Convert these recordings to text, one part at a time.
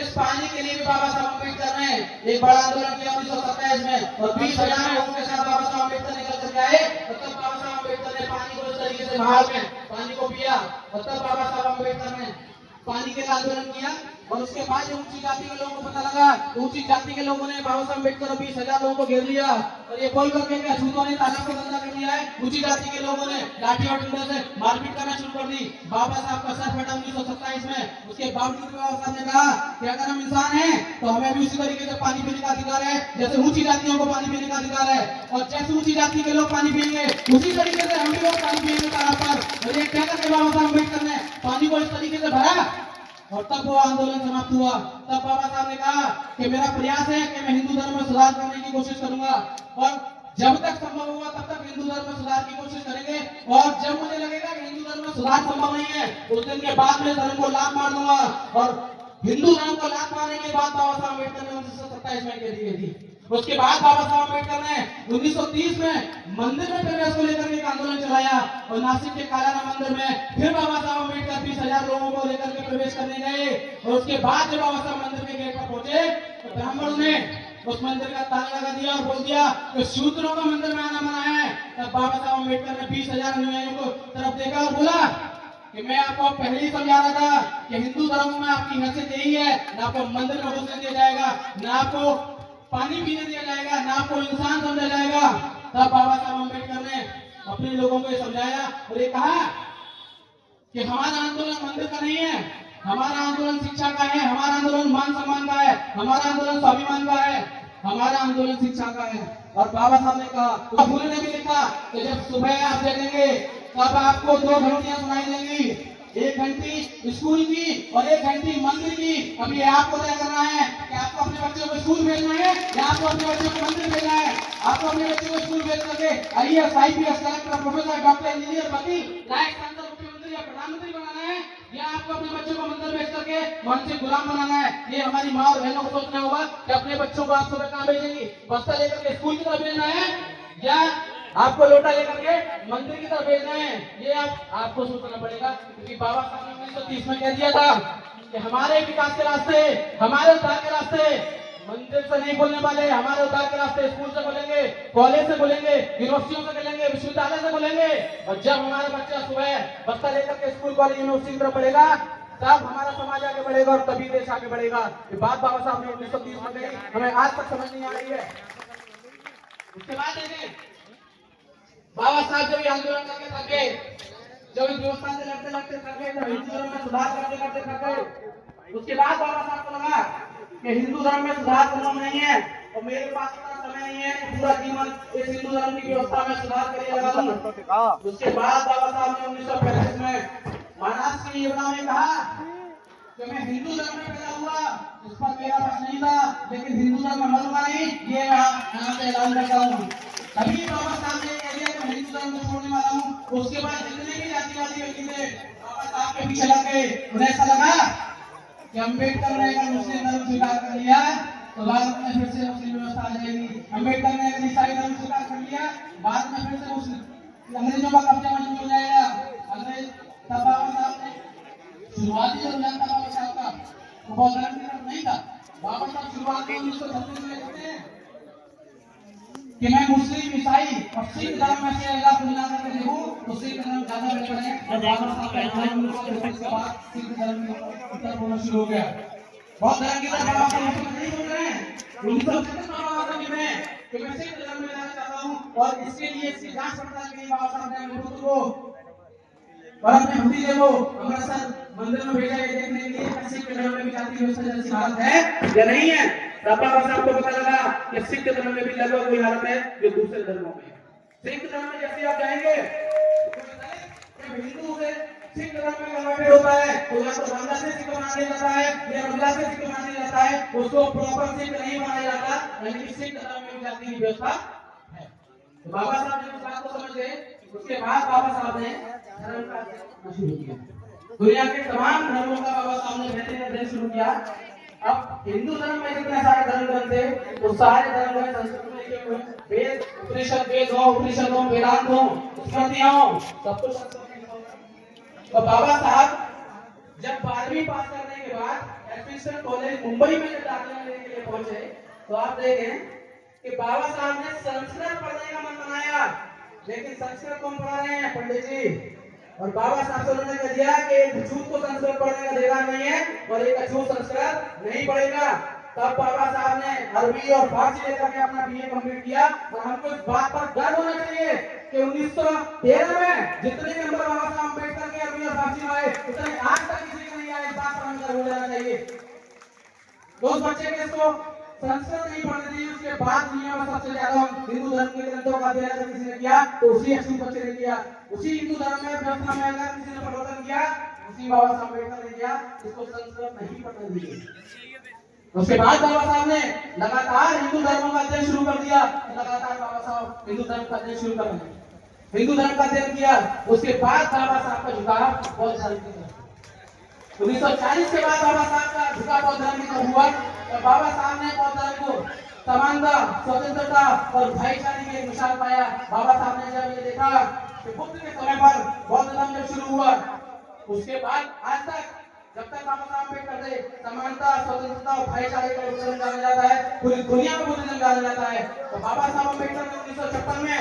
इस पानी के लिए भी बाबा साहब अम्बेडकर ने एक बड़ा आंदोलन किया 1927 में और 20,000 लोगों के साथ बाबा साहब अम्बेडकर निकल करके आए। तब बाबा साहब अम्बेडकर ने पानी को इस तरीके से महाल में पानी को पिया और तब बाबा साहब अम्बेडकर ने पानी के लिए आंदोलन किया। और उसके बाद जो ऊंची जाति के लोगों को पता लगा, ऊंची जाति के लोगों ने बाबा साहब अम्बेडकर और 20,000 लोगों को घेर लिया और ये बोल करके कि अछूतों ने तालाब को गंदा कर दिया है। ऊंची जाति के लोगों ने लाठी और डंडे से मारपीट करना शुरू कर दी। बाबा साहब का सर फटा 1927 में। उसके बावजूद बाबा साहब ने कहा कि अगर हम इंसान हैं तो हमें भी उसी तरीके से पानी पीने का अधिकार है जैसे ऊंची जातियों को पानी पीने का अधिकार है, और जैसे ऊंची जाति के लोग पानी पिएंगे उसी तरीके से हम भी लोग पानी पिएंगे तालाब पर। और ये क्या करके बाबा साहब अम्बेडकर ने पानी को इस तरीके से भरा और तब वो आंदोलन समाप्त हुआ। तब बाबा साहब ने कहा कि मेरा प्रयास है कि मैं हिंदू धर्म में सुधार करने की कोशिश करूंगा और जब तक संभव होगा तब तक हिंदू धर्म में सुधार की कोशिश करेंगे, और जब मुझे लगेगा कि हिंदू धर्म में सुधार संभव नहीं है उस दिन के बाद में धर्म को लात मार दूंगा। और हिंदू धर्म को लात मारने के बाद बाबा साहब अम्बेडकर ने 1927 में कह दी थी। उसके बाद बाबा साहब अम्बेडकर ने 1930 में मंदिर में प्रवेश को लेकर एक आंदोलन चलाया और नासिक के कालाराम मंदिर में फिर बाबा साहब अम्बेडकर 20,000 लोगों को लेकर के प्रवेश करने गए। और उसके बाद जब बाबा साहब मंदिर के गेट पर पहुंचे तो ब्राह्मणों ने उस मंदिर का ताला लगा दिया और बोल दिया कि शूद्रों का मंदिर में आना मना है। तब बाबा साहब अम्बेडकर ने 20,000 अनुयायियों को तरफ देखा और बोला कि मैं आपको पहले ही समझा रहा था कि हिंदू धर्म में आपकी हैसियत यही है, ना आपको मंदिर में घुसने दिया जाएगा, ना आपको पानी पीने दिया जाएगा, ना आपको इंसान समझा जाएगा। तब बाबा साहब अम्बेडकर ने अपने लोगों को समझाया और ये कहा कि हमारा आंदोलन मंदिर का नहीं है, हमारा आंदोलन शिक्षा का है, हमारा आंदोलन मान सम्मान का है, हमारा आंदोलन स्वाभिमान का है, हमारा आंदोलन शिक्षा का है। और बाबा साहब ने कहा, फूले ने भी लिखा कि जब सुबह आप जगेंगे तब आपको 2 घंटियां सुनाई देंगी, 1 घंटी स्कूल की और 1 घंटी मंदिर की। अभी आपको तय करना है कि आपको अपने बच्चों को स्कूल भेजना है या आपको अपने बच्चों को मंदिर भेजना है। आपको अपने बच्चों को स्कूल भेज करके IAS, IPS, collector, professor, doctor, engineer, वकील, लायक सांसद, मुख्यमंत्री या प्रधानमंत्री बनाना है, या आपको अपने बच्चों को मंदिर भेज करके मन से गुलाम बनाना है। ये हमारी माँ और बहनों को सोचना होगा कि अपने बच्चों को आप सुबह कहाँ भेजेंगी, बस्ता लेकर के स्कूल की तरफ भेजना है या आपको लोटा लेकर के मंदिर की तरफ भेजना है। ये आपको सोचना पड़ेगा, क्योंकि बाबा साहब ने 1930 में कह दिया था कि हमारे विकास के रास्ते, हमारे उद्धार के रास्ते मंदिर से नहीं खोलने वाले, हमारे उद्धार के रास्ते स्कूल से खोलेंगे, कॉलेज से खोलेंगे, यूनिवर्सिटियों से खोलेंगे, विश्वविद्यालय से खोलेंगे। और जब हमारा बच्चा सुबह बस्ता लेकर के स्कूल, कॉलेज, यूनिवर्सिटी की तरफ पढ़ेगा तब हमारा समाज आगे बढ़ेगा और तभी देश आगे बढ़ेगा। ये बात बाबा साहब ने 1930 में कही, हमें आज तक समझ नहीं आ रही है। उसके बाद देखें बाबा साहब जब आंदोलन करके थक गए, जब इस व्यवस्था से लड़ते लड़ते थक गए, जब हिंदू धर्म में सुधार करते करते थक गए, उसके बाद बाबा साहब को लगा कि हिंदू धर्म में सुधार संभव नहीं है और मेरे पास इतना समय नहीं है कि पूरा जीवन इस हिंदू धर्म की व्यवस्था में सुधार के लिए लगा दूं। उसके बाद बाबा साहब ने 1935 में महाराष्ट्र की योजना में कहा कि मैं हिंदू धर्म में पैदा हुआ, उस पर मेरा बस नहीं था, लेकिन हिंदू धर्म में मरूंगा नहीं, ये मैं यहाँ पे ऐलान करता हूँ। अभी बाबा साहब ने कह दिया कि मैं हिंदू धर्म को छोड़ने वाला हूँ। उसके बाद जितने भी जातिवादी व्यक्ति थे बाबा साहब के पीछे लग गए। उन्हें ऐसा लगा कि अम्बेडकर ने अगर मुस्लिम धर्म स्वीकार कर लिया तो भारत में फिर से मुस्लिम व्यवस्था आ जाएगी। अम्बेडकर ने अगर ईसाई धर्म स्वीकार कर लिया बाद में फिर से अंग्रेजों का कब्जा मजबूत हो जाएगा। अंग्रेज तब बाबा साहब ने शुरुआती जो रुझान था बाबा साहब का वो बहुत धर्म की तरफ नहीं था। बाबा साहब शुरुआत में 1936 में लिखते हैं कि मैं मुस्लिम, ईसाई और सिख धर्म में से अल्लाह को मिला करके देखूं तो सिख धर्म ज्यादा बेहतर है। और बाबा साहब का के बाद सिख धर्म उत्तर होना शुरू हो गया। बहुत धर्म की तरफ बाबा साहब नहीं बोल रहे हैं। 1936 में बाबा साहब में कि मैं सिख धर्म में जाना चाहता हूं और इसके लिए इसकी जांच पड़ताल के लिए बाबा साहब ने अपने पुत्र को और अपने भतीजे को अमृतसर मंदिर में भेजा ये देखने के लिए सिख धर्म में भी जाति व्यवस्था जैसी हालत है या नहीं है। बाबा साहब को पता लगा कि सिख धर्म में भी लगभग वही हालत है जो दूसरे धर्मों में। सिख धर्म में जैसे आप जाएंगे हिंदू से सिख धर्म में कन्वर्टेड होता है तो या तो बांग्लादेश सिख बना दिया जाता है या बांग्लादेश सिख बना दिया जाता है, उसको प्रॉपर सिख नहीं बनाया जाता, यानी कि सिख धर्म में भी जाति की व्यवस्था है। तो बाबा साहब जब इस बात को समझ गए उसके बाद बाबा साहब ने धर्म का शुरू किया। दुनिया के तमाम धर्मों का बाबा साहब ने अध्ययन शुरू किया। अब हिंदू धर्म में जितने सारे धर्म ग्रंथ थे वो सारे धर्म में संस्कृत में लिखे हुए वेद, उपनिषद, वेद हो, उपनिषद हो, वेदांत हो, स्मृतियां हो, सब कुछ संस्कृत में लिखा हुआ है। तो बाबा साहब जब 12वीं पास करने के बाद एडमिशन कॉलेज मुंबई में जब दाखिला लेने के लिए पहुंचे तो आप देखें कि बाबा साहब ने संस्कृत पढ़ने का मन बनाया, लेकिन संस्कृत कौन पढ़ा रहे हैं? पंडित जी। और बाबा साहब से उन्होंने कह दिया कि एक अछूत को संस्कृत पढ़ने का अधिकार नहीं है और एक अछूत संस्कृत नहीं पढ़ेगा। तब बाबा साहब ने अरबी और फारसी लेकर के अपना बीए कंप्लीट किया। और हमको इस बात पर गर्व होना चाहिए कि 1913 में जितने नंबर बाबा साहब अम्बेडकर के अरबी और फारसी में आए उतने आज तक किसी को नहीं आए। इस बात पर हमें गर्व हो जाना चाहिए। तो उस बच्चे के इसको संस्कृत नहीं पढ़ने दी। उसके बाद दुनिया में सबसे ज्यादा हिंदू धर्म के ग्रंथों का अध्ययन अगर किसी ने किया तो उसी अछूत बच्चे ने किया। उसी हिंदू धर्म में व्यवस्था में अगर किसी ने परिवर्तन किया उसी बाबा साहब अम्बेडकर ने किया। इसको संस्कृत नहीं पढ़ने दी। उसके बाद बाबा साहब ने लगातार हिंदू धर्मों का अध्ययन शुरू कर दिया। लगातार बाबा साहब हिंदू धर्म का अध्ययन शुरू कर रहे हैं, हिंदू धर्म का अध्ययन किया। उसके बाद बाबा साहब का झुकाव बौद्ध धर्म की तरफ। 1940 के बाद बाबा साहब का झुकाव बौद्ध धर्म की तरफ हुआ। और बाबा साहब ने बौद्ध धर्म को समानता, स्वतंत्रता और भाईचारे की एक मिसाल पाया। बाबा साहब ने जब ये देखा कि बुद्ध के समय पर बौद्ध धर्म जब शुरू हुआ, उसके बाद आज तक जब तक बाबा साहब अम्बेडकर थे समानता, स्वतंत्रता और भाईचारे का बुद्धिज्म जाना जाता है, पूरी दुनिया में बुद्धिज्म जाना जाता है। तो बाबा साहब अम्बेडकर ने 1956 में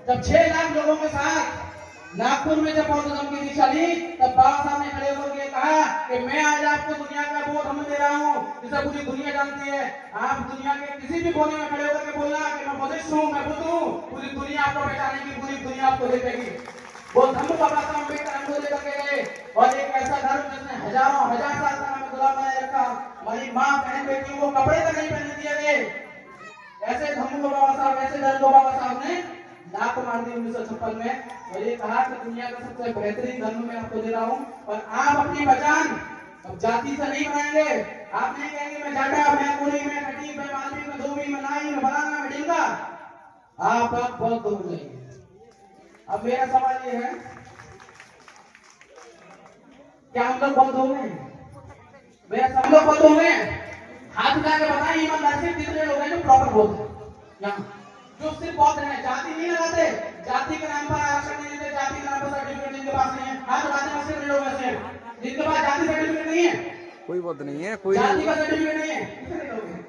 जब 6 लाख लोगों के साथ नागपुर में जब बौद्ध धर्म की दीक्षा ली, तब बाबा साहब ने खड़े होकर कहा कि मैं आज आपको दुनिया का वो धर्म दे रहा हूँ जिसे पूरी दुनिया जानती है। आप दुनिया के किसी भी कोने में खड़े होकर के बोलना कि मैं बुद्धिस्ट हूँ, मैं बुद्ध हूँ, पूरी दुनिया आपको पहचानेगी, पूरी दुनिया आपको देखेगी। वो धर्म बाबा साहब अम्बेडकर हमको लेकर के गए। और एक ऐसा धर्म जिसने हजारों हजार साल तक हमें गुलाम बनाए रखा। हमारी माँ बहन बेटियों को कपड़े तक नहीं पहनने दिए गए। ऐसे धर्म को बाबा साहब, ऐसे धर्म को बाबा साहब ने लात मार दी 1956 में। और ये कहा कि दुनिया का सबसे बेहतरीन धर्म मैं आपको दे रहा हूँ और आप अपनी पहचान अब जाति से नहीं बनाएंगे। आप नहीं कहेंगे मैं जाटा, मैं कुली, मैं खटी, मैं मालवी, मैं धोबी, मैं नाई, मैं फलाना, मैं ढिंगा। आप बौद्ध हो जाएंगे। अब मेरा सवाल ये है, क्या हम लोग बौद्ध हो गए? मेरा सब लोग बौद्ध हो गए? हाथ उठा के बताएं ईमानदारी से कितने लोग हैं जो प्रॉपर बौद्ध हैं यहाँ, जो सिर्फ बौद्ध हैं, जाति नहीं लगाते, जाति के नाम पर आरक्षण नहीं देते, जाति के नाम पर सर्टिफिकेट जिनके पास नहीं है। हाथ उठाने में सिर्फ लोग ऐसे हैं जिनके पास जाति सर्टिफिकेट नहीं है। कोई बौद्ध नहीं है, कोई जाति का सर्टिफिकेट नहीं है। कितने लोग हैं?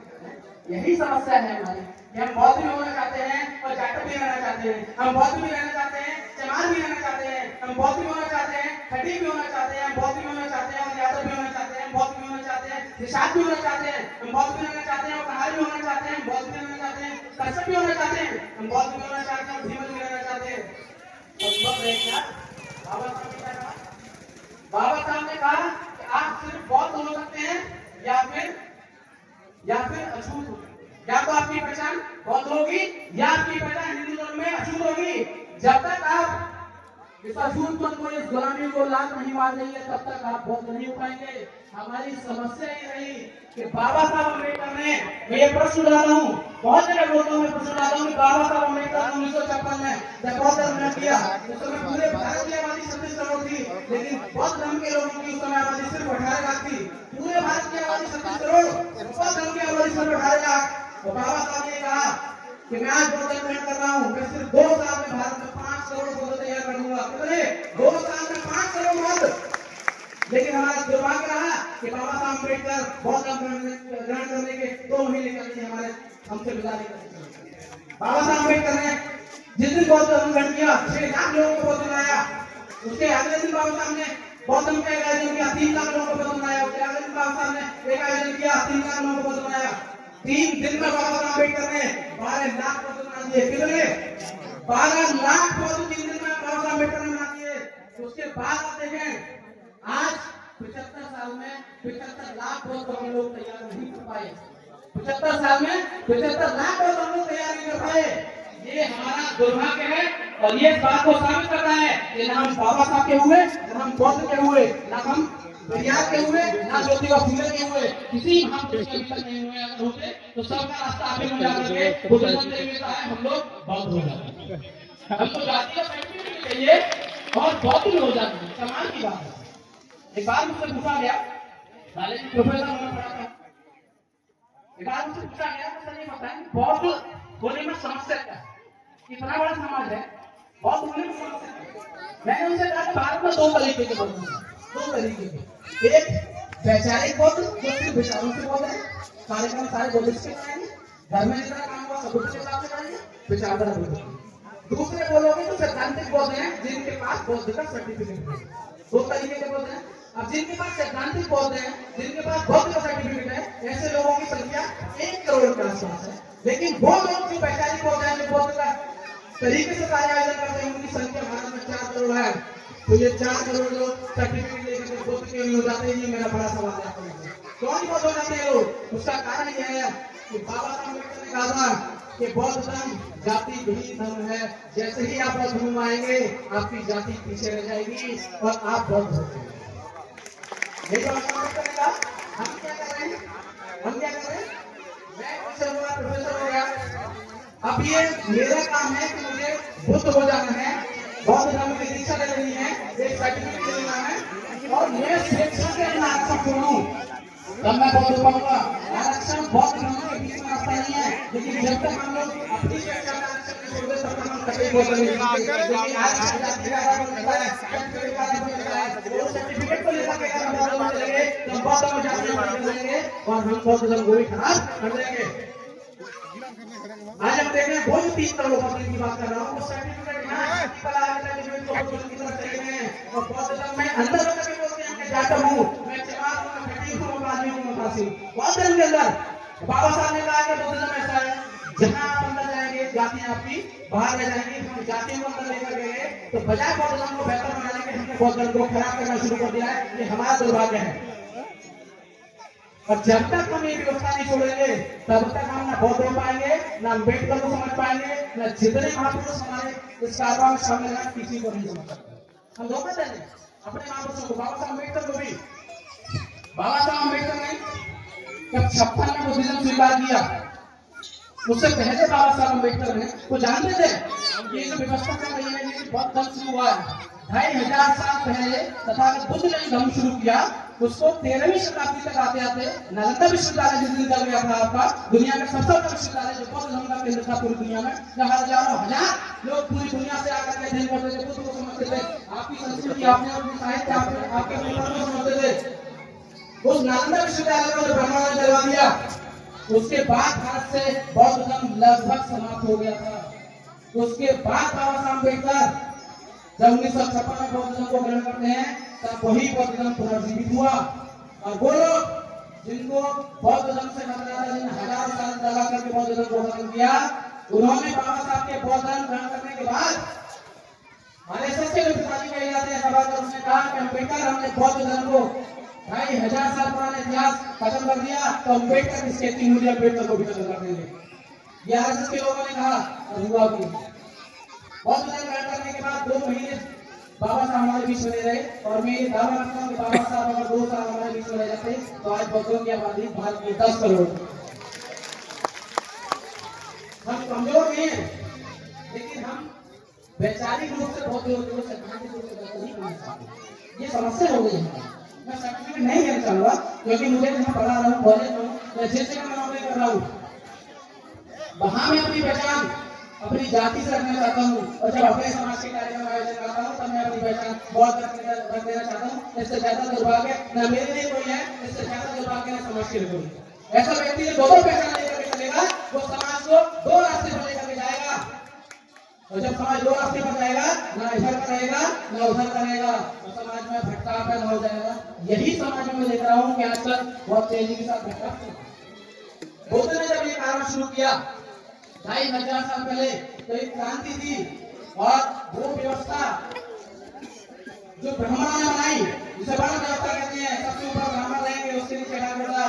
यही समस्या है हमारी कि हम बौद्ध भी होना चाहते हैं और जाट भी रहना चाहते हैं। हम बौद्ध भी रहना चाहते हैं, चमार भी रहना चाहते हैं, हम बौद्ध भी होना चाहते हैं, खटी भी होना चाहते हैं, बौद्ध भी होना चाहते हैं, और यादव भी होना चाहते हैं, बौद्ध भी होना चाहते हैं, निषाद भी होना चाहते हैं, हम बौद्ध भी रहना चाहते हैं, और कहार भी होना चाहते हैं, बौद्ध भी रहना चाहते हैं, कश्यप भी होना चाहते हैं, हम बौद्ध भी होना चाहते हैं, भीमल भी रहना चाहते हैं। बाबा साहब ने कहा कि आप सिर्फ बौद्ध हो सकते हैं या फिर अछूत हो। या तो आपकी पहचान बौद्ध होगी या आपकी पहचान हिंदू धर्म में अछूत होगी। जब तक आप इस अछूतपन को, इस गुलामी को लात नहीं मार देंगे तब तक आप बौद्ध नहीं हो पाएंगे। हमारी समस्या ये रही कि बाबा साहब अम्बेडकर ने, मैं ये प्रश्न उठाता हूँ, बहुत जगह बोलता हूँ, मैं प्रश्न उठाता हूँ कि बाबा साहब अम्बेडकर 1956 में जब बौद्ध धर्म ने किया उस समय पूरे भारत की आबादी 36 करोड़ थी, लेकिन बौद्ध धर्म के लोगों की उस समय आबादी सिर्फ 18 लाख थी। पूरे भारत की आबादी 36 करोड़, बौद्ध धर्म की आबादी सिर्फ 18 लाख। तो बाबा साहब ने कहा कि मैं आज बौद्ध धर्म कर रहा हूँ, मैं सिर्फ 2 साल में भारत में 5 करोड़ बौद्ध तैयार कर दूंगा। कितने? 2 साल में 5 करोड़ बौद्ध। लेकिन हमारा दुर्भाग्य रहा कि बाबा साहब अम्बेडकर बौद्ध धर्म ग्रहण करने के 2 महीने करके हमारे हमसे विदा नहीं करते। बाबा साहब अम्बेडकर ने जिस दिन बौद्ध धर्म ग्रहण किया 6 लाख लोगों को बौद्ध बनाया। उसके अगले दिन बाबा साहब ने बौद्ध धर्म का आयोजन किया, 3 लाख लोगों को बौद्ध बनाया। उसके अगले दिन बाबा साहब ने एक आयोजन किया, 3 लाख लोगों को बौद्ध बनाया। 3 दिन में बाबा साहब अम्बेडकर ने 12 लाख बौद्ध बना दिए। कितने? 12 लाख बौद्ध 3 दिन में बाबा साहब अम्बेडकर ने बना दिए। उसके बाद आप देखें आज 75 साल में 75 लाख बौद्ध हम लोग तैयार नहीं कर पाए। 75 साल में 75 लाख बौद्ध हम लोग तैयार नहीं कर पाए। ये हमारा दुर्भाग्य है और ये इस बात को साबित करता है कि ना हम बाबा साहब के हुए, ना हम बौद्ध के हुए, ना हम बरियार के हुए, ना ज्योतिबा फुले के हुए, किसी महापुरुष के तक नहीं हुए। अगर होते तो सबका रास्ता आगे हो जाता है, बुद्धिज्म से मिलता है, हम लोग बौद्ध हो जाते हैं। हमको जाति का सर्टिफिकेट चाहिए और बौद्ध भी हो जाते हैं, कमाल की बात है। एक बार मुझसे पूछा गया, कॉलेज में प्रोफेसर होना पड़ा था, एक बार मुझसे पूछा गया सर ये बताएं बौद्ध होने में समस्या क्या है? इतना बड़ा समाज है, बौद्ध होने में समस्या। मैंने उनसे कहा भारत में 2 तरीके के बौद्ध हैं, 2 तरीके के। एक वैचारिक बौद्ध जो सिर्फ विचारों से बौद्ध है, सारे काम सारे बौद्ध से कराएंगे, घर में जितना काम हुआ सब बुद्ध के हिसाब से करेंगे, विचारधारा बुद्ध की। दूसरे बोलोगे तो सैद्धांतिक बौद्ध हैं जिनके पास बौद्ध का सर्टिफिकेट है। दो तरीके के बौद्ध हैं। अब जिनके पास सैद्धांतिक बौद्ध हैं, जिनके पास बौद्ध का सर्टिफिकेट है, ऐसे लोगों की संख्या 1 करोड़ के आसपास है। लेकिन वो लोग जो वैचारिक बौद्ध हैं, जो बौद्ध का तरीके से कार्य आयोजन करते हैं, उनकी संख्या भारत में 4 करोड़ है। तो ये 4 करोड़ लोग सर्टिफिकेट लेकर बौद्ध क्यों नहीं हो जाते, ये मेरा बड़ा सवाल है आपको। कौन बौद्ध हो जाते हैं लोग? उसका कारण यह है कि बाबा साहब अम्बेडकर ने कहा था कि बौद्ध धर्म जाति विहीन धर्म है। जैसे ही आप बौद्ध धर्म आएंगे, आपकी जाति पीछे रह जाएगी और आप बौद्ध हो जाएंगे। ये तो अम्बेडकर ने कहा। हम क्या कर रहे हैं? मैं प्रोफेसर हो गया। अब ये मेरा काम है कि मुझे बुद्ध हो जाना है, बौद्ध धर्म की दीक्षा ले लेनी है, एक सर्टिफिकेट लेना है और मैं स्वेच्छा से अपना आरक्षण छोड़ूं, तब मैं बौद्ध बनूंगा। आरक्षण बौद्ध धर्म के बीच में रास्ता नहीं है, लेकिन जब तक हम लोग अपनी स्वेच्छा का आरक्षण नहीं छोड़ते, तब तक हम कभी बौद्ध नहीं बनेंगे। लेकिन आरक्षण जाति का आधार बनता है, सर्टिफिकेट का आधार बनता है। वो सर्टिफिकेट को लेकर के हम बौद्ध बन जाएंगे, तो बौद्ध में जाति बन जाएंगे और हम बौद्ध धर्म को भी खराब कर देंगे। आज हम देख रहे हैं बहुत 3 करोड़ की बात कर रहा हूँ, वो सर्टिफिकेट और बौद्ध धर्म में अंदर होकर भी बोलते हैं मैं जाट हूँ, मैं चमार हूँ, मैं खटीक हूँ, मैं आदमी हूँ, मैं फांसी हूँ। बौद्ध धर्म के अंदर बाबा साहब ने कहा कि बौद्ध धर्म ऐसा है, जहाँ आप अंदर जाएंगे जातियां आपकी बाहर रह जाएंगी। हम जातियों को अंदर लेकर गए तो बजाय बौद्ध धर्म को बेहतर बनाने के हमने बौद्ध धर्म को खराब करना शुरू कर दिया है। ये हमारा दुर्भाग्य है। और जब तक हम ये व्यवस्था नहीं छोड़ेंगे, तब तक हम ना बौद्ध हो पाएंगे, ना अम्बेडकर को समझ पाएंगे, ना जितने महापुरुष हमारे इस कारवां में शामिल हैं किसी को नहीं समझ सकते। हम धोखा देंगे अपने महापुरुषों को। बाबा साहब अम्बेडकर को भी, बाबा साहब अम्बेडकर ने जब 56 में बुद्धिज्म स्वीकार किया, उससे पहले बाबा साहब अम्बेडकर ने वो जानते थे कि ये जो व्यवस्था चल रही है ये बहुत कल शुरू हुआ है। 2500 साल पहले तथागत बुद्ध ने धर्म शुरू किया, उसको 13वीं शताब्दी तक आते आते नालंदा विश्वविद्यालय जिस दिन चल गया था आपका, दुनिया का सबसे बड़ा विश्वविद्यालय जो बौद्ध धर्म का केंद्र था पूरी दुनिया में, जहाँ हजारों हजार लोग पूरी दुनिया से आकर के अध्ययन करते थे, बुद्ध को समझते थे, आपकी संस्कृति, आपने अपनी साहित्य, आपके परिवार को समझते थे। उस नालंदा विश्वविद्यालय को ब्राह्मणों ने जलवा दिया, उसके बाद भारत से बौद्ध धर्म लगभग समाप्त हो गया था। उसके बाद बाबा साहब अम्बेडकर जब 1956 में बौद्ध धर्म को ग्रहण करते हैं, तब वही बौद्ध धर्म पुनर्जीवित हुआ। और वो लोग जिनको बौद्ध धर्म से खतरा था, जिन्हें हजारों साल दगा करके बौद्ध धर्म को खत्म किया, उन्होंने बाबा साहब के बौद्ध धर्म ग्रहण करने के बाद आरएसएस के पिताजी कहे जाते हैं सभा में, उसने कहा कि अम्बेडकर हमने बौद्ध धर्म को 2500 साल पुराना इतिहास खत्म कर दिया, तो अम्बेडकर की स्केचिंग मुझे अम्बेडकर को भी खत्म कर देंगे। ये आरएसएस के लोगों ने कहा और हुआ भी। बौद्ध धर्म ग्रहण करने के बाद 2 महीने बाबा साहब हमारे बीच में रहे और मैं ये दावा करता हूँ कि बाबा साहब अगर 2 साल हमारे बीच में रह जाते तो आज बौद्धों की आबादी भारत में 10 करोड़। हम कमजोर नहीं है, लेकिन हम वैचारिक रूप से बौद्ध होते हुए सैद्धांतिक रूप से बेहतर नहीं बना सकते। ये समस्या हो गई है। मैं सर्टिफिकेट नहीं लेना चाहूंगा क्योंकि मुझे जहाँ पढ़ा रहा हूँ, कॉलेज में हूँ, या जिस जगह मैं नौकरी कर रहा हूँ, वहां मैं अपनी पहचान अपनी जाति से रखना चाहता हूँ। और जब अपने समाज के कार्यक्रम आयोजन करता हूँ, तब मैं अपनी पहचान बौद्ध रख देना चाहता हूँ। इससे ज्यादा दुर्भाग्य न मेरे लिए कोई है, इससे ज्यादा दुर्भाग्य न समाज के लिए कोई है। ऐसा व्यक्ति जो दोनों पहचान लेकर के चलेगा, वो समाज को 2 रास्ते पर लेकर के जाएगा। और जब समाज 2 रास्ते पर जाएगा, ना इधर का रहेगा ना उधर का रहेगा, तो समाज में भटकाव पैदा हो जाएगा। यही समाज में देख रहा हूँ कि आजकल बहुत तेजी के साथ भटकाव। बुद्ध ने जब ये काम शुरू किया 2500 साल पहले, तो एक क्रांति थी। और वो व्यवस्था जो ब्राह्मणों ने बनाई, जिसे वर्ण व्यवस्था कहते हैं, सबसे ऊपर ब्राह्मण रहेंगे, उसके नीचे राजनेता,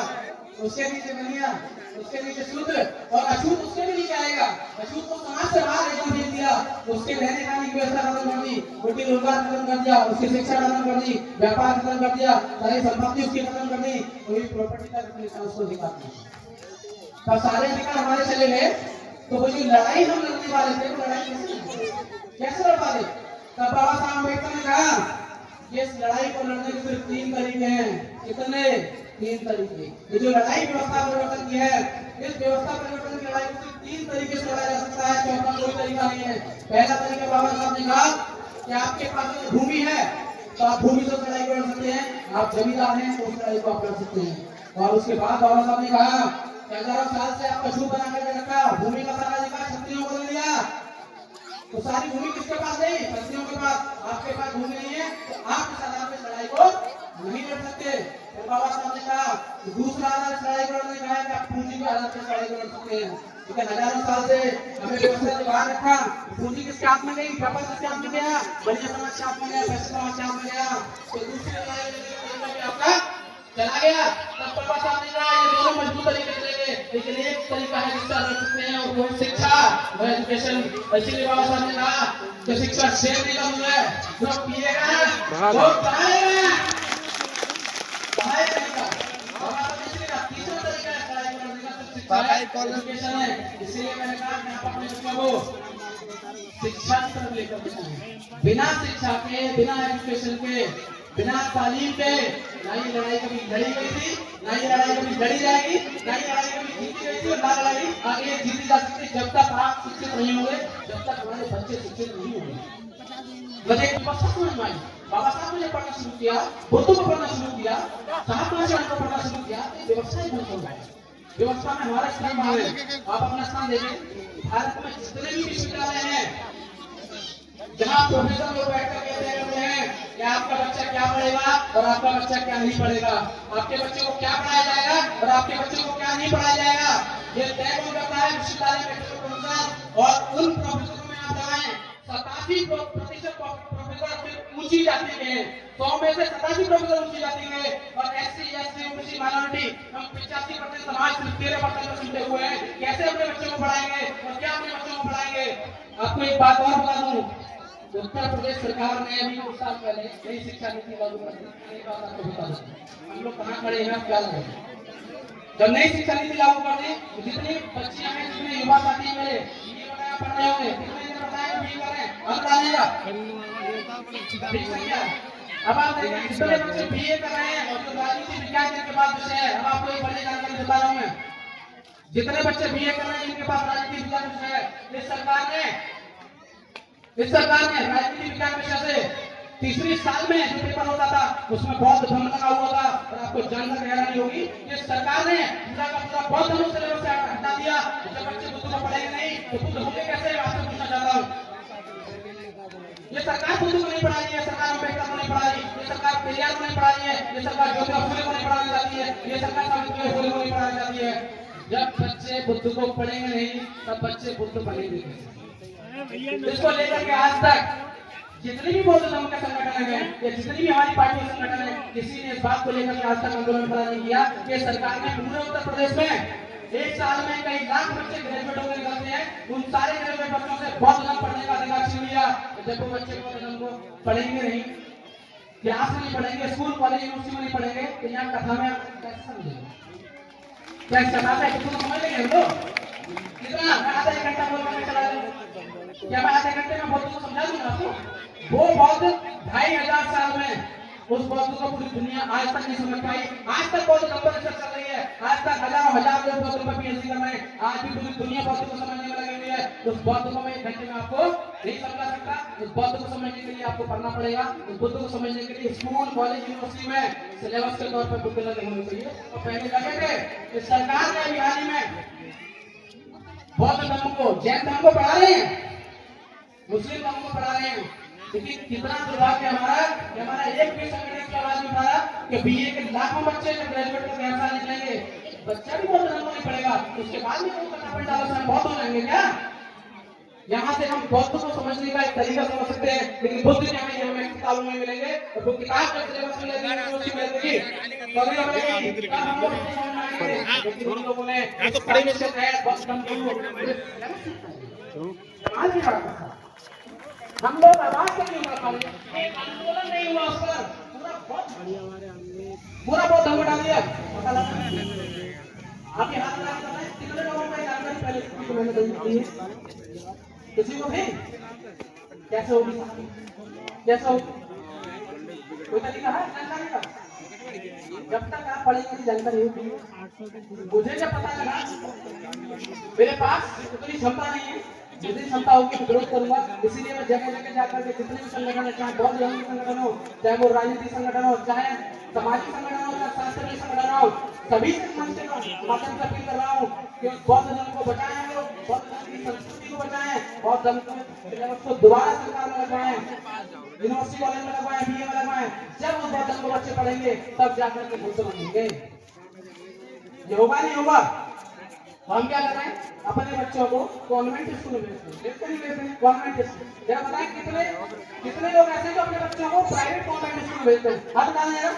उसके नीचे कन्या, उसके नीचे शूद्र, और अछूत उसके भी नीचे आएगा। अछूत को समाज से बाहर एकदम भेज दिया, उसके रहने खाने की व्यवस्था खत्म कर दी, रोटी रोजगार खत्म कर दिया, उसकी शिक्षा खत्म कर दी, व्यापार खत्म कर दिया, सारी संपत्ति उसकी खत्म कर दी, कोई प्रॉपर्टी तक उसको दिखा दी। तब सारे अधिकार हमारे चले गए। तो वो जो लड़ाई हम लड़ने वाले थे, वो लड़ाई कैसे लड़ पाते? तब बाबा साहब अम्बेडकर ने कहा कि इस लड़ाई को लड़ने के सिर्फ 3 तरीके हैं। कितने? 3 तरीके। ये जो लड़ाई व्यवस्था परिवर्तन की है, इस व्यवस्था परिवर्तन की लड़ाई को सिर्फ 3 तरीके से लड़ा जा सकता है, चौथा कोई तरीका नहीं है। पहला तरीका बाबा साहब ने कहा कि आपके पास जो भूमि है, तो आप भूमि से लड़ाई को लड़ सकते हैं, आप जमींदार हैं तो उस लड़ाई को आप लड़ सकते हैं। और उसके बाद बाबा साहब ने कहा कि हजारों साल से आपका झूठ बना करके रखा, भूमि का सारा अधिकार क्षत्रियों को दे दिया, तो सारी भूमि किसके पास नहीं, क्षत्रियों के पास। आपके पास भूमि नहीं है तो आप इस आधार पर लड़ाई को नहीं लड़ सकते। तो बाबा साहब ने कहा दूसरा आधार इस लड़ाई को लड़ने का है कि आप पूंजी के आधार पर लड़ाई को लड़ सकते हैं। ठीक है, हजारों साल से हमें व्यवस्था से बाहर रखा, पूंजी किसके हाथ में गई, व्यापार किसके हाथ में गया, बनिया समाज के हाथ में गया, पैसे समाज के हाथ में गया, तो दूसरी लड़ाई आपका चला गया। तब बाबा साहब ने कहा ये दोनों मजबूत तरीके से चलेंगे, लेकिन एक तरीका है जिससे लड़ सकते हैं और वो है शिक्षा, वो है एजुकेशन। इसीलिए बाबा साहब ने कहा कि शिक्षा शेर नहीं कम है, जो पिएगा वो पढ़ाएगा, पढ़ाएगा नहीं का। बाबा साहब ने इसलिए कहा तीसरा तरीका है पढ़ाई करने का, तो शिक्षा है, एजुकेशन है। इसीलिए मैंने कहा कि आप अपने बच्चों को शिक्षा की तरफ लेकर जाएं। बिना शिक्षा के, बिना एजुकेशन के, बिना तालीम के ना ये लड़ाई कभी लड़ी गई थी, ना ये लड़ाई कभी लड़ी जाएगी, ना ये लड़ाई कभी जीती गई थी और ना लड़ाई आगे जीती जा सकती जब तक आप शिक्षित नहीं होंगे, जब तक हमारे बच्चे शिक्षित नहीं होंगे। मुझे एक व्यवस्था समझ में आई, बाबा साहब ने पढ़ना शुरू किया, बुद्ध को पढ़ना शुरू किया, साहब को पढ़ना शुरू किया, व्यवस्था ही बंद हो गई। व्यवस्था में हमारा स्थान है, आप अपना स्थान देखें। भारत में जितने भी विश्वविद्यालय हैं जहाँ प्रोफेसर लोग बैठकर कहते हैं कि आपका बच्चा क्या पढ़ेगा और आपका बच्चा क्या नहीं पढ़ेगा, आपके बच्चे को क्या पढ़ाया जाएगा और आपके बच्चे को क्या नहीं पढ़ाया जाएगा, ये तय कौन करता है, विश्वविद्यालय के प्रोफेसर। और उन प्रोफेसरों में आप लगाएं 87% प्रोफेसर ऊंची जाति के हैं, 100 में से 87 प्रोफेसर ऊंची जाति के हैं, और SC ST OBC माइनॉरिटी हम 85% समाज सिर्फ 13% में सुनते हुए हैं। कैसे अपने बच्चों को पढ़ाएंगे और क्या अपने बच्चों को पढ़ाएंगे। आपको एक बात और बता दूं, उत्तर प्रदेश सरकार ने अभी कुछ साल पहले नई शिक्षा नीति लागू कर दी। आपको बता दूं हम लोग कहाँ खड़े हैं, क्या लगे। जब नई शिक्षा नीति लागू कर दी तो जितनी बच्चियां हैं, जितने युवा साथी मेरे ये बताया पढ़ रहे होंगे, कितने ने बताया बी करें, अंक आनेगा। अब आप देखें कितने बच्चे बीए कर रहे हैं और जो राजनीति विज्ञान के बाद विषय है, अब आपको एक बड़ी जानकारी बता रहा हूँ मैं, जितने बच्चे बीए कर रहे हैं जिनके पास राजनीति विज्ञान विषय है, इस सरकार ने राजनीति विज्ञान विषय से तीसरी साल में जो पेपर होता था उसमें बौद्ध धर्म लगा हुआ था। और आपको जानकर हैरानी होगी कि सरकार ने पूरा का पूरा बौद्ध धर्म सिलेबस से हटा दिया। जब बच्चे बुद्ध को पढ़ेंगे नहीं तो बुद्ध होंगे कैसे, आपसे पूछना चाहता हूँ। ये सरकार बुद्ध को नहीं पढ़ा रही है, सरकार अम्बेडकर को नहीं पढ़ा रही, ये सरकार पेरियार को नहीं पढ़ा रही है, ये सरकार ज्योतिबा फुले को नहीं पढ़ाने जाती है, ये सरकार सावित्रीबाई फुले को नहीं पढ़ाने जाती है। जब बच्चे बुद्ध को पढ़ेंगे नहीं तब बच्चे बुद्ध पढ़ेंगे। इसको लेकर के आज तक जितने भी बौद्ध धर्म के संगठन है या जितनी भी हमारी पार्टी के संगठन है, किसी ने इस बात को लेकर के आज तक आंदोलन खड़ा नहीं किया कि सरकार ने पूरे उत्तर प्रदेश में एक साल में कई लाख बच्चे ग्रेजुएट होकर निकलते हैं, उन सारे ग्रेजुएट बच्चों से बौद्ध धर्म पढ़ने का अधिकार छीन लिया। जब वो बच्चे बौद्ध धर्म को पढ़ेंगे नहीं, क्लास में नहीं पढ़ेंगे, स्कूल कॉलेज यूनिवर्सिटी में नहीं पढ़ेंगे, तो यहाँ कथा में कैसे समझेंगे, क्या कथा है किसी को समझ लेंगे हम लोग। कितना आधा 1 घंटा बोल कर चला जाए, क्या मैं आधे घंटे में बौद्ध को समझा दूंगा आपको। वो बौद्ध 2500 साल में उस बौद्ध को पूरी दुनिया आज तक नहीं समझ पाई। आज तक बौद्ध नंबर रिसर्च चल रही है, आज तक हजार लोग बौद्ध पर PhD कर रहे हैं, आज भी पूरी दुनिया बौद्ध को समझने में लगी हुई है। उस बौद्ध को मैं 1 घंटे में आपको नहीं समझा सकता। उस बौद्ध को समझने के लिए आपको पढ़ना पड़ेगा। उस बुद्ध को समझने के लिए स्कूल कॉलेज यूनिवर्सिटी में सिलेबस के तौर पर बुद्ध लगे होने चाहिए। और पहले लगे थे सरकार ने अभी हाल ही में बौद्ध धर्म को, जैन धर्म को पढ़ा रहे हैं, मुस्लिम धर्म को पढ़ा रहे हैं, लेकिन कितना दुर्भाग्य हमारा एक भी संगठन की आवाज नहीं उठा रहा कि बीए के लाखों बच्चे जब ग्रेजुएट करके हर साल निकलेंगे, बच्चा भी बौद्ध धर्म को नहीं पढ़ेगा, उसके बाद भी वो करना पड़ेगा, हम बौद्ध हो जाएंगे क्या। यहाँ से हम बौद्ध को समझने का एक तरीका समझ सकते हैं, लेकिन बुद्ध क्या है हमें किताबों में मिलेंगे और वो किताब जब सिलेबस में लगेगी उसी में लगेगी तो अभी हमें हम लोग लेकिन उन लोगों ने तो पढ़ने से तैयार बौद्ध धर्म को हम लोग आवाज से नहीं उठा पा रहे, एक आंदोलन नहीं हुआ उस पर, पूरा बहुत धर्म डाल दिया। पता लगा आप ये हाथ लगा कर कितने लोगों को जानकारी पहले किसी को मैंने दी है, किसी को भी कैसे होगी, कैसे होगी, कोई तरीका है जानकारी का। जब तक आप पढ़ेंगे जानकारी होगी। मुझे जब पता लगा मेरे पास उतनी क्षमता नहीं है जितनी क्षमता होगी मैं विरोध करूंगा। इसीलिए मैं जगह जगह जाकर के जितने भी संगठन है, चाहे बौद्ध धर्म के संगठन हो, चाहे वो राजनीतिक संगठन हो, चाहे सामाजिक संगठन हो, चाहे सांस्कृतिक संगठन हो, सभी से मंच के माध्यम से अपील कर रहा हूँ कि बौद्ध धर्म को बचाएं, हम लोग बौद्ध धर्म की संस्कृति को बचाएं और धर्म को दोबारा सरकार में लगवाएं, यूनिवर्सिटी कॉलेज में लगवाएं, बीए में लगवाएं। जब उस बौद्ध धर्म को बच्चे पढ़ेंगे तब जाकर के भूत बनेंगे। ये होगा नहीं होगा? हम क्या कर रहे हैं? अपने बच्चों को कॉन्वेंट स्कूल में भेजते हैं, कॉन्वेंट स्कूल। जरा बताएं कितने लोग ऐसे जो अपने बच्चों को प्राइवेट कॉन्वेंट स्कूल में भेजते हैं? हाथ डालना।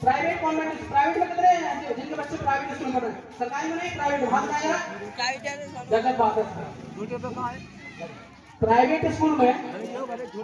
प्राइवेट कॉन्वेंट, प्राइवेट में कितने हैं जिनके बच्चे प्राइवेट स्कूल में पढ़े? सरकारी में नहीं, प्राइवेट में। हाथ डालना। जगत बात है प्राइवेट स्कूल में।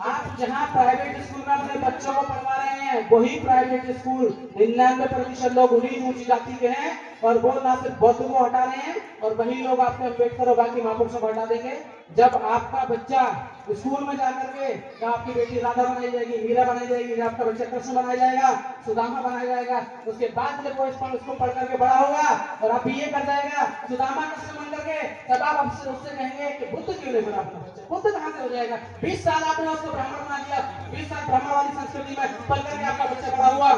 आप जहाँ प्राइवेट स्कूल में अपने बच्चों को पढ़वा रहे हैं वही प्राइवेट स्कूल 99% लोग उन्हीं ऊंची जाति के हैं और वो ना सिर्फ बौद्ध को हटा रहे हैं और वही लोग आपके अम्बेडकर और बाकी महापुरुषों को हटा देंगे। जब आपका बच्चा स्कूल में जाकर के आपकी बेटी राधा बनाई जाएगी, मीरा बनाई जाएगी, आपका बच्चा कृष्ण बनाया जाएगा, सुदामा बनाया जाएगा, उसके बाद जब वो इसको पढ़ करके बड़ा होगा और आप बीए कर जाएगा सुदामा कृष्ण बन करके, तब आप उससे कहेंगे कि बुद्ध क्यों नहीं बना अपना बच्चा? बुद्ध कहाँ से हो जाएगा? 20 साल आपने उसको ब्राह्मण बना दिया, 20 साल ब्राह्मणवादी संस्कृति में पढ़ करके आपका बच्चा बड़ा हुआ,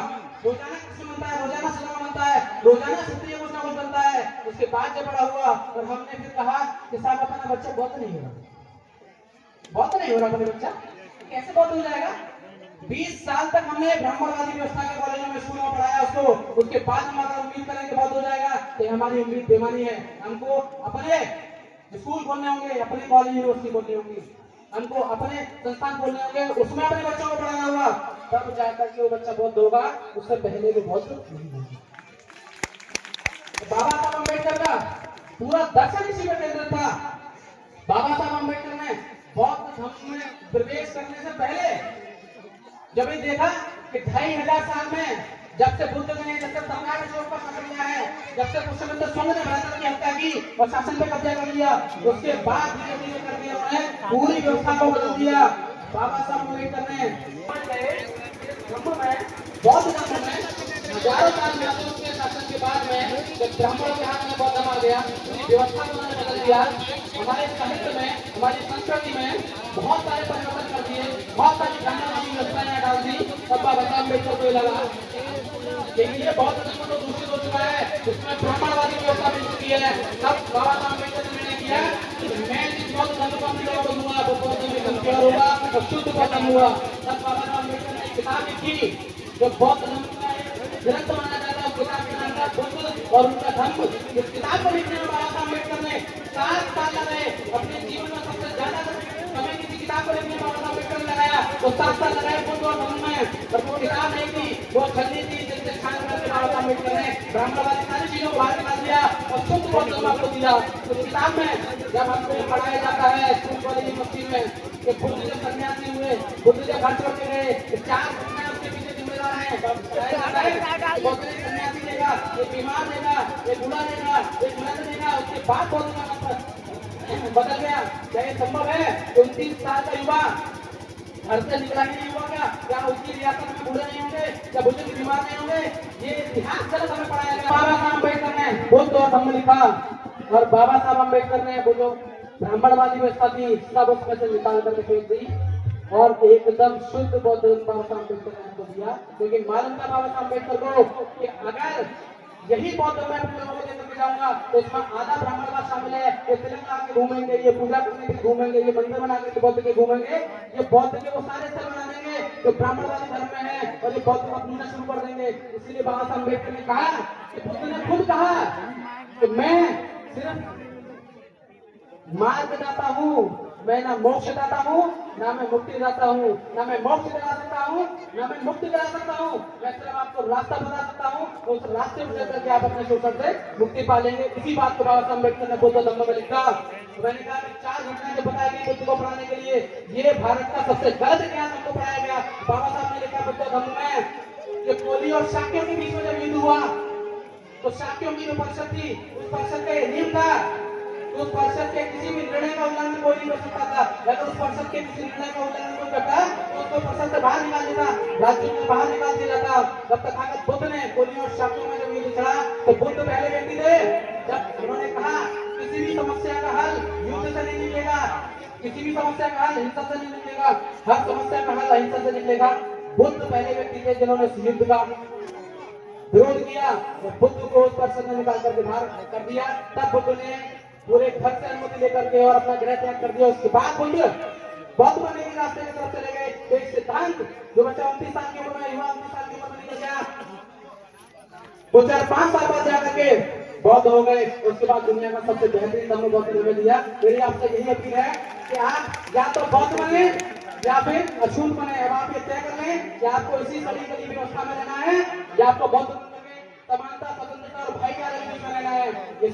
रोजाना कृष्ण बनता है, रोजाना सुदामा बनता है, रोजाना क्षत्रिय कुछ ना कुछ बनता है। उसके बाद जब बड़ा हुआ और हमने फिर कहा कि साहब अपना बच्चा बौद्ध नहीं हो रहा, बौद्ध नहीं हो रहा अपने बच्चा, कैसे बौद्ध हो जाएगा? 20 साल तक हमने ब्राह्मणवादी व्यवस्था के कॉलेजों में स्कूलों में पढ़ाया उसको, उसके बाद हम अगर उम्मीद करें कि बौद्ध हो जाएगा तो हमारी उम्मीद बेमानी है। हमको अपने स्कूल खोलने होंगे, अपनी कॉलेज यूनिवर्सिटी खोलनी होगी, हमको अपने संस्थान खोलने होंगे, उसमें अपने बच्चों को पढ़ाना होगा, तब जाकर के वो बच्चा बौद्ध होगा, उससे पहले वो बौद्ध नहीं होगा। बाबा साहब अम्बेडकर का पूरा दर्शन इसी में केंद्रित था। बाबा साहब अम्बेडकर ने बौद्ध धर्म में प्रवेश करने से पहले जब ये देखा कि 2500 साल में जब से बुद्ध ने, जब से सरकार ने का शासन लिया है, जब से पुष्यमित्र स्वर्ण ने भारत की हत्या की और शासन पे कब्जा कर लिया, उसके बाद धीरे धीरे करके उन्होंने पूरी व्यवस्था को बदल दिया। बाबा साहब अम्बेडकर ने बौद्ध धर्म में हजारों साल में उसके शासन के बाद में जब ब्राह्मणों के हाथ में बौद्ध आ गया, व्यवस्था को उन्होंने बदल दिया। हमारे साहित्य में, हमारी संस्कृति में बहुत सारे परिवर्तन कर दिए, बहुत सारी ब्राह्मणवादी व्यवस्थाएं डाल दी। तब बाबा साहब अम्बेडकर को लगा कि ये बौद्ध धर्म तो दूषित हो चुका है, इसमें ब्राह्मणवादी व्यवस्था मिल चुकी है। तब बाबा साहब अम्बेडकर ने किया कि मैं इस बौद्ध धर्म को अपनी जगह दूंगा, वो बौद्ध धर्म प्योर होगा और शुद्ध बौद्ध हुआ। तब बाबा साहब अम्बेडकर ने किताब लिखी जो बौद्ध धर्म का ग्रंथ माना जाता है, किताब का नाम था बुद्ध और उनका धर्म। इस किताब को लिखने में बाबा साहब अम्बेडकर ने 7 साल लगाए, अपने जीवन में सबसे ज्यादा समय किसी किताब को लिखने में बाबा साहब अम्बेडकर ने लगाया, तो 7 साल लगाए बुद्ध और धर्म में। और वो किताब नहीं थी, वो छलनी थी जिससे छान करके बाबा साहब अम्बेडकर ने ब्राह्मणवादी सारी चीजों को बाहर निकाल दिया और शुद्ध बौद्ध धर्म आपको दिया। उस किताब में जब हमको पढ़ाया जाता है स्कूल कॉलेज यूनिवर्सिटी में कि बुद्ध जब सन्यासी हुए, बुद्ध जब घर छोड़ के गए, 4 घटनाएं उसके पीछे जिम्मेदार हैं। बौद्ध ने सन्यासी देगा, एक बीमार देगा, एक बूढ़ा देगा, एक मृत देगा, उसके बाद बौद्ध का बदल गया। क्या ये संभव है? 29 साल का युवा घर से निकला ही नहीं हुआ क्या उसकी रियासत में बूढ़े नहीं होंगे? क्या बुजुर्ग की बीमार नहीं होंगे? ये इतिहास गलत हमें पढ़ाया गया। बाबा साहब अम्बेडकर ने बुद्ध और धम्म लिखा और बाबा साहब अम्बेडकर ने वो जो ब्राह्मणवादी व्यवस्था थी सब उसमें से निकाल करके फेंक दी और एकदम शुद्ध बौद्ध बाबा साहब अम्बेडकर ने हमको दिया। क्योंकि मालूम था बाबा साहब अम्बेडकर को कि अगर यही बौद्ध मैं अपने लोगों के लेकर जाऊंगा तो इसमें आधा ब्राह्मणवाद शामिल है, ये तेलंगाना के घूमेंगे, ये पूजा करने के घूमेंगे, ये मंदिर बना के बौद्ध के घूमेंगे, ये बौद्ध के वो सारे स्थल बना देंगे जो ब्राह्मणवादी धर्म में है और ये बौद्ध को पूजा शुरू कर देंगे। इसीलिए बाबा साहब अम्बेडकर ने कहा कि बुद्ध ने खुद कहा कि मैं सिर्फ मार्ग दाता हूँ, मैं ना मोक्ष दाता हूँ, ना मैं मुक्ति दाता हूँ, ना मैं मोक्ष दिला सकता हूँ, ना मैं मुक्ति दिला सकता हूँ। मैं सिर्फ आपको रास्ता बता सकता हूँ, उस रास्ते में चल करके आप अपने शोषण से मुक्ति पा लेंगे। इसी बात को बाबा साहब अम्बेडकर ने बुद्ध धम्म में लिखा। मैंने कहा कि 4 घटनाएं जो बताई गई बुद्ध को पढ़ाने के लिए, ये भारत का सबसे गलत ज्ञान हमको पढ़ाया गया। बाबा साहब ने लिखा बुद्ध धम्म में कि कोली और शाक्यों के बीच में जब युद्ध हुआ तो शाक्यों की जो परिषद थी उस परिषद का नियम था, उस परिषद के किसी भी निर्णय का उल्लंघन कोई नहीं कर सकता था। अगर उस परिषद के किसी निर्णय का उल्लंघन कोई करता तो उसको परिषद से बाहर निकाल देता, राज्यों से बाहर निकाल दिया जाता। जब तक आगे बुद्ध ने कोली और शाक्यों में जब युद्ध चढ़ा तो बुद्ध पहले व्यक्ति थे जब उन्होंने कहा किसी भी समस्या का हल युद्ध से नहीं मिलेगा, किसी भी समस्या का हल हिंसा से नहीं निकलेगा, हर समस्या का हल अहिंसा से निकलेगा। बुद्ध पहले व्यक्ति थे जिन्होंने युद्ध का विरोध किया, बुद्ध को उस परिषद में निकाल करके बाहर कर दिया। तब बुद्ध ने पूरे घर से अनुमति लेकर के और अपना गृह त्याग कर दिया। उसके बाद बुद्ध बौद्ध बनने के रास्ते की तरफ चले गए। तो एक सिद्धांत जो बच्चा 29 साल की उम्र में, युवा 29 साल की उम्र में निकल गया, वो 4-5 साल बाद जाकर के बौद्ध हो गए। उसके बाद दुनिया का सबसे बेहतरीन धर्म बौद्ध धर्म दिया। मेरी आपसे यही अपील है कि आप या तो बौद्ध बने या फिर अछूत बने। अब आप ये तय कर लें कि आपको इसी सड़ी गली व्यवस्था में रहना है या आपको बौद्ध समानता, स्वतंत्रता और भाईचारे में रहना है।